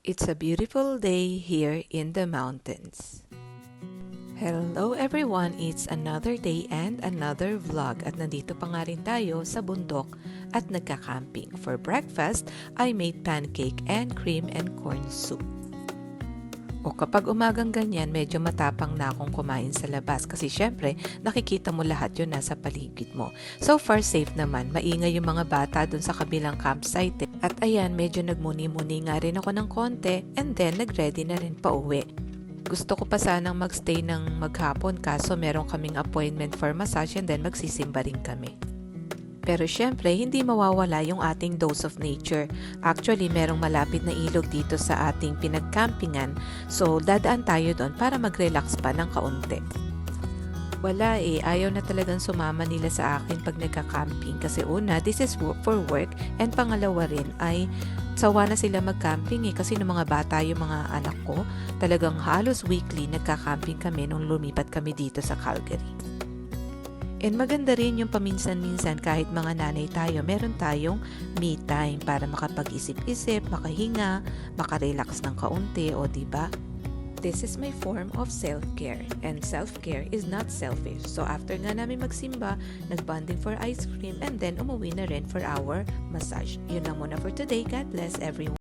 It's a beautiful day here in the mountains. Hello everyone! It's another day and another vlog at nandito pa nga rin tayo sa bundok at nagka-camping. For breakfast, I made pancake and cream and corn soup. O kapag umagang ganyan, medyo matapang na akong kumain sa labas kasi syempre nakikita mo lahat yun nasa paligid mo. So far safe naman, maingay yung mga bata dun sa kabilang campsite. At ayan, medyo nagmuni-muni nga rin ako ng konti and then nagready na rin pa uwi. Gusto ko pa sanang magstay ng maghapon kaso meron kaming appointment for massage and then magsisimba rin kami. Pero syempre, hindi mawawala yung ating dose of nature. Actually, merong malapit na ilog dito sa ating pinagcampingan. So, dadaan tayo doon para mag-relax pa ng kaunti. Wala ayaw na talagang sumama nila sa akin pag nagka-camping. Kasi una, this is for work. And pangalawa rin ay sawa na sila mag-camping kasi nung mga bata yung mga anak ko, talagang halos weekly nagka-camping kami nung lumipat kami dito sa Calgary. And maganda rin yung paminsan-minsan kahit mga nanay tayo, meron tayong me time para makapag-isip-isip, makahinga, makarelax ng kaunti, o diba? This is my form of self-care. And self-care is not selfish. So after nga namin magsimba, nagbonding for ice cream, and then umuwi na rin for our massage. Yun lang muna for today. God bless everyone.